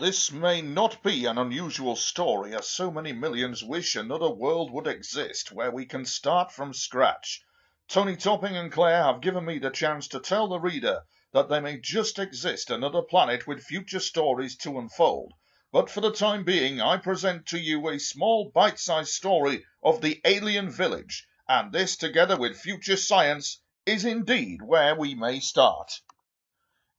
This may not be an unusual story, as so many millions wish another world would exist where we can start from scratch. Tony Topping and Claire have given me the chance to tell the reader that there may just exist another planet with future stories to unfold. But for the time being, I present to you a small bite-sized story of the alien village, and this, together with future science, is indeed where we may start.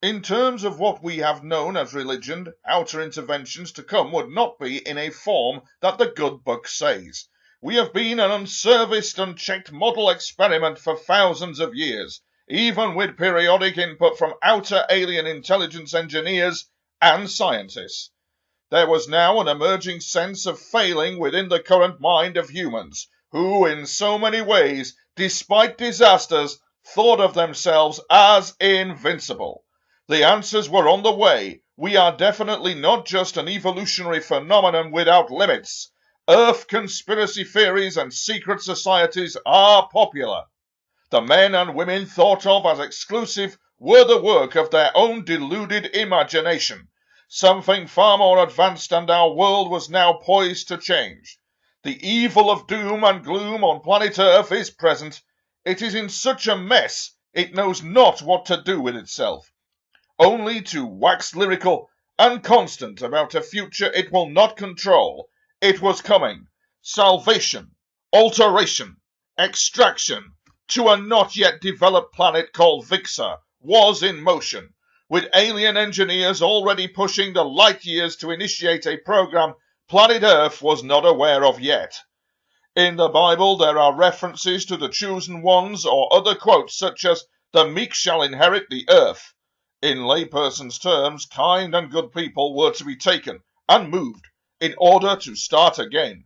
In terms of what we have known as religion, outer interventions to come would not be in a form that the good book says. We have been an unserviced, unchecked model experiment for thousands of years, even with periodic input from outer alien intelligence engineers and scientists. There was now an emerging sense of failing within the current mind of humans, who in so many ways, despite disasters, thought of themselves as invincible. The answers were on the way. We are definitely not just an evolutionary phenomenon without limits. Earth conspiracy theories and secret societies are popular. The men and women thought of as exclusive were the work of their own deluded imagination. Something far more advanced, and our world was now poised to change. The evil of doom and gloom on planet Earth is present. It is in such a mess it knows not what to do with itself. Only to wax lyrical and constant about a future it will not control. It was coming. Salvation, alteration, extraction to a not yet developed planet called Vixen was in motion, with alien engineers already pushing the light years to initiate a program planet Earth was not aware of yet. In the Bible there are references to the chosen ones or other quotes such as, "The meek shall inherit the earth." In layperson's terms, kind and good people were to be taken and moved in order to start again.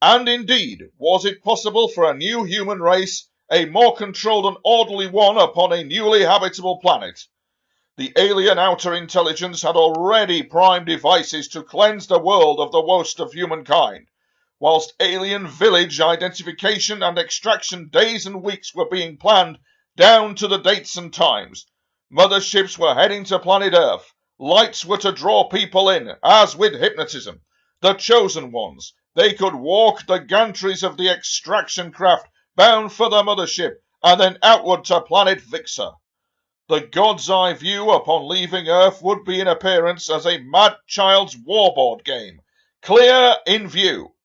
And indeed, was it possible for a new human race, a more controlled and orderly one upon a newly habitable planet? The alien outer intelligence had already primed devices to cleanse the world of the worst of humankind, whilst alien village identification and extraction days and weeks were being planned down to the dates and times. Motherships were heading to planet Earth. Lights were to draw people in, as with hypnotism. The chosen ones, they could walk the gantries of the extraction craft bound for the mothership, and then outward to planet Vixen. The God's Eye view upon leaving Earth would be in appearance as a mad child's warboard game, clear in view.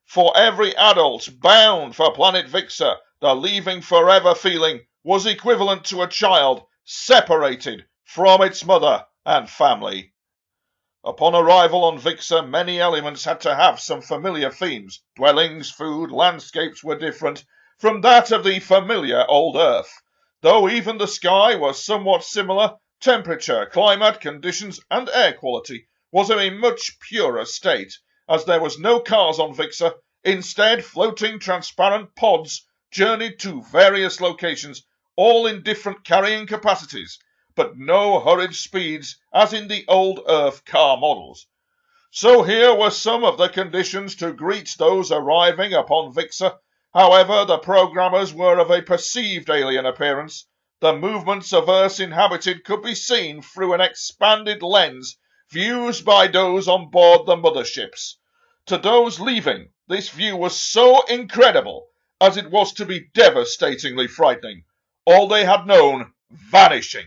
For every adult bound for planet Vixen, the leaving forever feeling was equivalent to a child separated from its mother and family. Upon arrival on Vixen, many elements had to have some familiar themes. Dwellings, food, landscapes were different from that of the familiar old Earth. Though even the sky was somewhat similar, temperature, climate, conditions, and air quality was in a much purer state, as there was no cars on Vixen. Instead, floating transparent pods journeyed to various locations, all in different carrying capacities, but no hurried speeds as in the old Earth car models. So here were some of the conditions to greet those arriving upon Vixen. However, the programmers were of a perceived alien appearance. The movements of Earth's inhabited could be seen through an expanded lens, views by those on board the motherships. To those leaving, this view was so incredible as it was to be devastatingly frightening. All they had known, vanishing.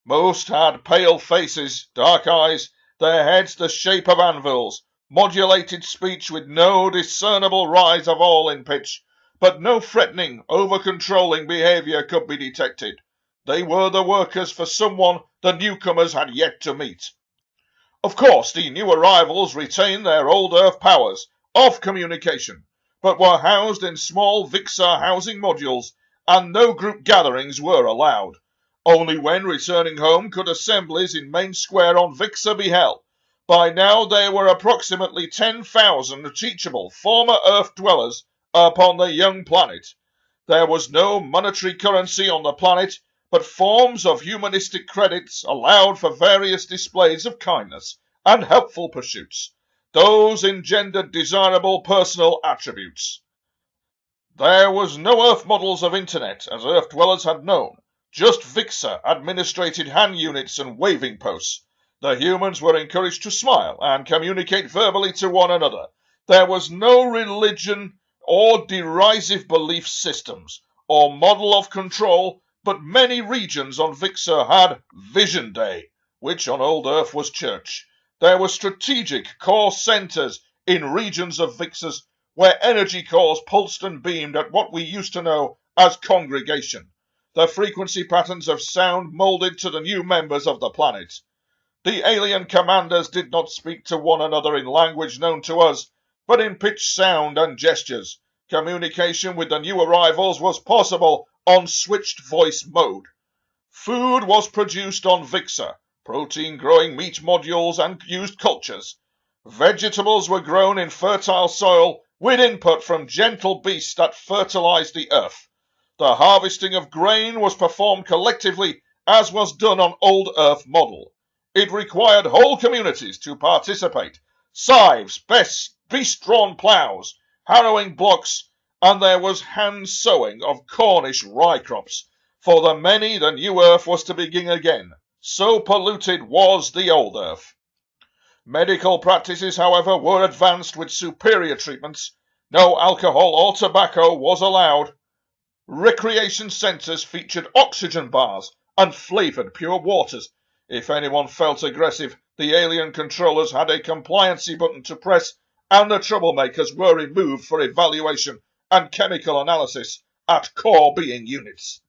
Most had pale faces, dark eyes, their heads the shape of anvils, modulated speech with no discernible rise of all in pitch, but no threatening, over-controlling behaviour could be detected. They were the workers for someone the newcomers had yet to meet. Of course, the new arrivals retained their old Earth powers of communication, but were housed in small Vixen housing modules, and no group gatherings were allowed. Only when returning home could assemblies in Main Square on Vixen be held. By now there were approximately 10,000 teachable former Earth dwellers upon the young planet. There was no monetary currency on the planet, but forms of humanistic credits allowed for various displays of kindness and helpful pursuits. Those engendered desirable personal attributes. There was no Earth models of internet, as Earth dwellers had known, just Vixen administrated hand units and waving posts. The humans were encouraged to smile and communicate verbally to one another. There was no religion or derisive belief systems or model of control, but many regions on Vixen had Vision Day, which on old Earth was church. There were strategic core centres in regions of Vixen where energy cores pulsed and beamed at what we used to know as congregation. The frequency patterns of sound moulded to the new members of the planet. The alien commanders did not speak to one another in language known to us, but in pitched sound and gestures. Communication with the new arrivals was possible on switched voice mode. Food was produced on Vixen, protein-growing meat modules and used cultures. Vegetables were grown in fertile soil with input from gentle beasts that fertilized the earth. The harvesting of grain was performed collectively as was done on old Earth model. It required whole communities to participate. Scythes, beast-drawn ploughs, harrowing blocks, and there was hand sowing of Cornish rye crops. For the many, the new Earth was to begin again. So polluted was the old Earth. Medical practices, however, were advanced with superior treatments. No alcohol or tobacco was allowed. Recreation centres featured oxygen bars and flavoured pure waters. If anyone felt aggressive, the alien controllers had a compliancy button to press, and the troublemakers were removed for evaluation and chemical analysis at core being units.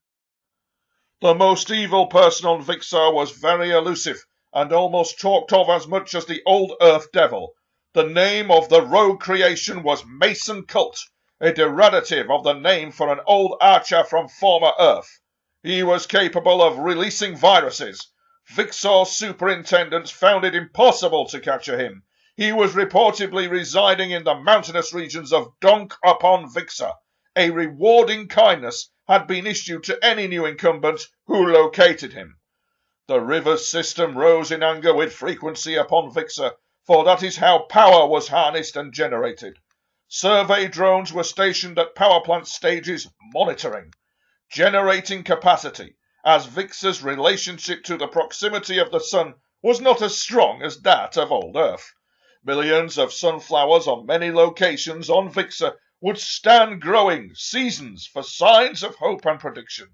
The most evil person on Vixen was very elusive and almost talked of as much as the old Earth Devil. The name of the rogue creation was Mason Cult, a derivative of the name for an old archer from former Earth. He was capable of releasing viruses. Vixen superintendents found it impossible to capture him. He was reportedly residing in the mountainous regions of Donk upon Vixen. A rewarding kindness had been issued to any new incumbent who located him. The river system rose in anger with frequency upon Vixen, for that is how power was harnessed and generated. Survey drones were stationed at power plant stages monitoring, generating capacity, as Vixen's relationship to the proximity of the sun was not as strong as that of old Earth. Millions of sunflowers on many locations on Vixen would stand growing seasons for signs of hope and prediction.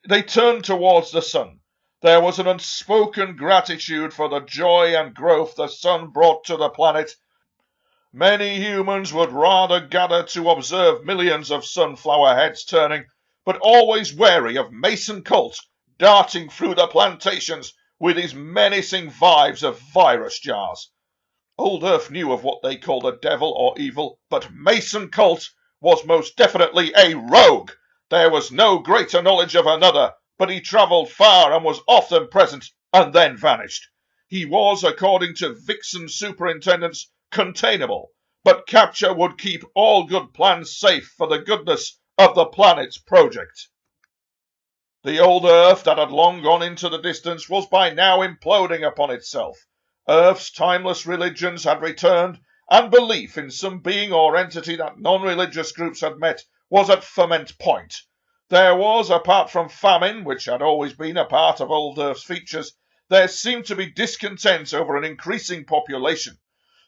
They turned towards the sun. There was an unspoken gratitude for the joy and growth the sun brought to the planet. Many humans would rather gather to observe millions of sunflower heads turning, but always wary of Mason Cult darting through the plantations with his menacing vibes of virus jars. Old Earth knew of what they called a devil or evil, but Mason Cult was most definitely a rogue. There was no greater knowledge of another, but he travelled far and was often present and then vanished. He was, according to Vixen superintendents, containable, but capture would keep all good plans safe for the goodness of the planet's project. The old Earth that had long gone into the distance was by now imploding upon itself. Earth's timeless religions had returned, and belief in some being or entity that non-religious groups had met was at ferment point. There was, apart from famine, which had always been a part of old Earth's features, there seemed to be discontent over an increasing population.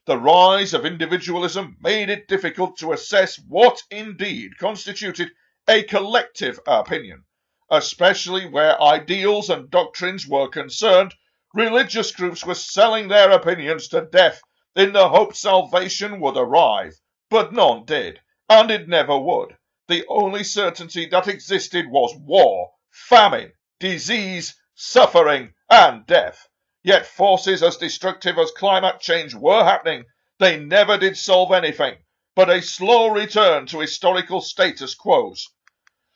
The rise of individualism made it difficult to assess what indeed constituted a collective opinion. Especially where ideals and doctrines were concerned, religious groups were selling their opinions to death in the hope salvation would arrive. But none did, and it never would. The only certainty that existed was war, famine, disease, suffering, and death. Yet forces as destructive as climate change were happening. They never did solve anything, but a slow return to historical status quos.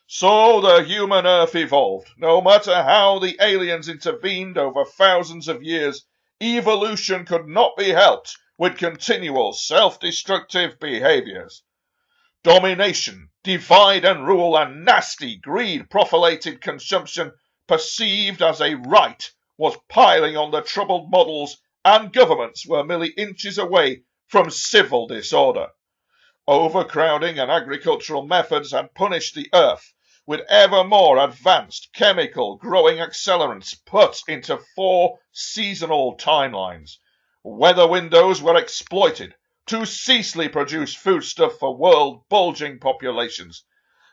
So the human Earth evolved. No matter how the aliens intervened over thousands of years, evolution could not be helped with continual self-destructive behaviors. Domination, divide and rule, and nasty greed-profilated consumption perceived as a right was piling on the troubled models, and governments were merely inches away from civil disorder. Overcrowding and agricultural methods had punished the Earth. with ever more advanced chemical growing accelerants put into 4 seasonal timelines. Weather windows were exploited to ceaselessly produce foodstuff for world bulging populations.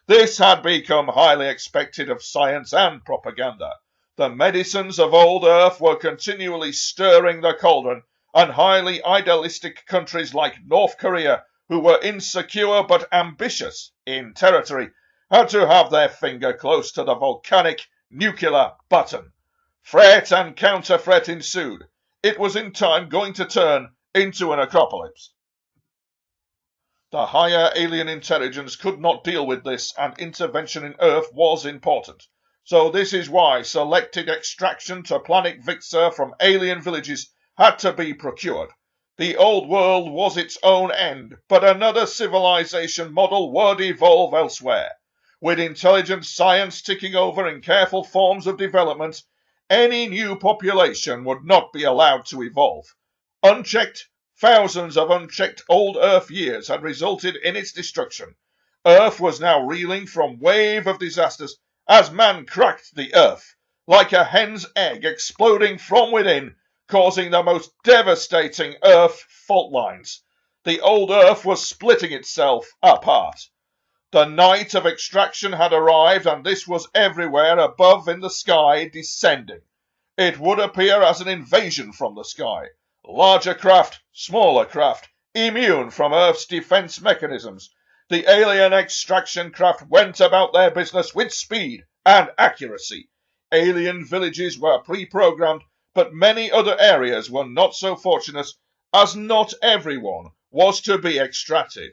This had become highly expected of science and propaganda. The medicines of old Earth were continually stirring the cauldron, and highly idealistic countries like North Korea, who were insecure but ambitious in territory, had to have their finger close to the volcanic nuclear button. Threat and counter-threat ensued. It was in time going to turn into an apocalypse. The higher alien intelligence could not deal with this, and intervention in Earth was important. So this is why selected extraction to planet Vixen from alien villages had to be procured. The old world was its own end, but another civilization model would evolve elsewhere. With intelligent science ticking over in careful forms of development, any new population would not be allowed to evolve. Unchecked, thousands of unchecked old Earth years had resulted in its destruction. Earth was now reeling from wave of disasters as man cracked the Earth, like a hen's egg exploding from within, causing the most devastating Earth fault lines. The old Earth was splitting itself apart. The night of extraction had arrived, and this was everywhere above in the sky descending. It would appear as an invasion from the sky. Larger craft, smaller craft, immune from Earth's defense mechanisms. The alien extraction craft went about their business with speed and accuracy. Alien villages were pre-programmed, but many other areas were not so fortunate, as not everyone was to be extracted.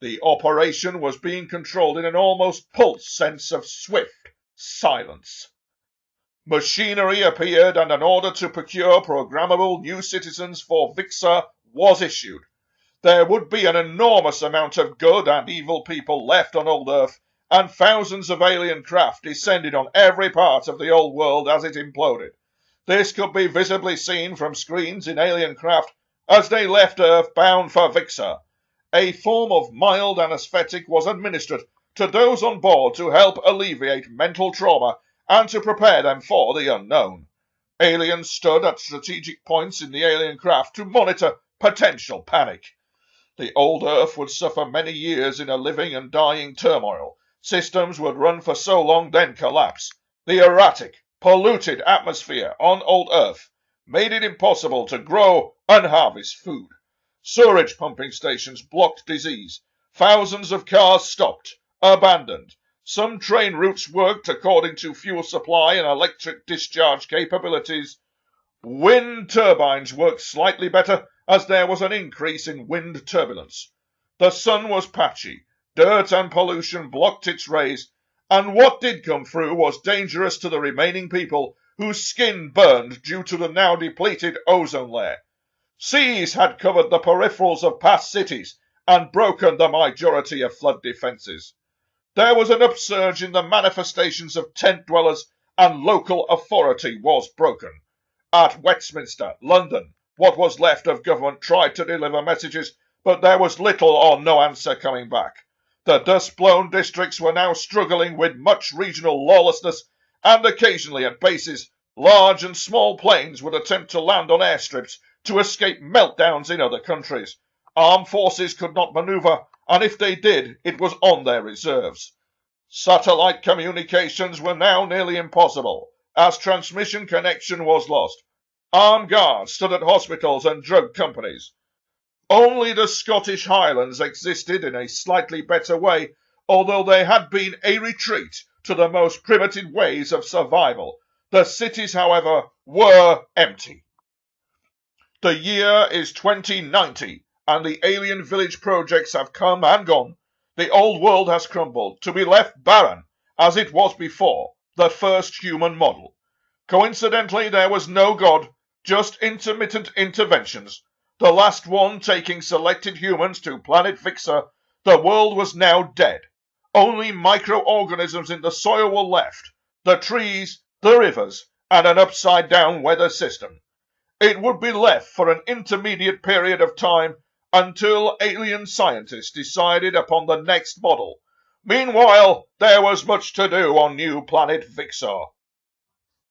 The operation was being controlled in an almost pulse sense of swift silence. Machinery appeared, and an order to procure programmable new citizens for Vixen was issued. There would be an enormous amount of good and evil people left on old Earth, and thousands of alien craft descended on every part of the old world as it imploded. This could be visibly seen from screens in alien craft as they left Earth bound for Vixen. A form of mild anesthetic was administered to those on board to help alleviate mental trauma and to prepare them for the unknown. Aliens stood at strategic points in the alien craft to monitor potential panic. The old Earth would suffer many years in a living and dying turmoil. Systems would run for so long, then collapse. The erratic, polluted atmosphere on old Earth made it impossible to grow and harvest food. Sewerage pumping stations blocked disease. Thousands of cars stopped, abandoned. Some train routes worked according to fuel supply and electric discharge capabilities. Wind turbines worked slightly better as there was an increase in wind turbulence. The sun was patchy. Dirt and pollution blocked its rays, and what did come through was dangerous to the remaining people whose skin burned due to the now depleted ozone layer. Seas had covered the peripherals of past cities and broken the majority of flood defences. There was an upsurge in the manifestations of tent dwellers, and local authority was broken. At Westminster, London, what was left of government tried to deliver messages, but there was little or no answer coming back. The dust-blown districts were now struggling with much regional lawlessness, and occasionally at bases, large and small planes would attempt to land on airstrips to escape meltdowns in other countries. Armed forces could not maneuver, and if they did, it was on their reserves. Satellite communications were now nearly impossible, as transmission connection was lost. Armed guards stood at hospitals and drug companies. Only the Scottish Highlands existed in a slightly better way, although they had been a retreat to the most primitive ways of survival. The cities, however, were empty. The year is 2090, and the alien village projects have come and gone. The old world has crumbled, to be left barren, as it was before, the first human model. Coincidentally, there was no God, just intermittent interventions. The last one taking selected humans to planet Vixen, the world was now dead. Only microorganisms in the soil were left, the trees, the rivers, and an upside-down weather system. It would be left for an intermediate period of time until alien scientists decided upon the next model, Meanwhile, there was much to do on new planet Vixen.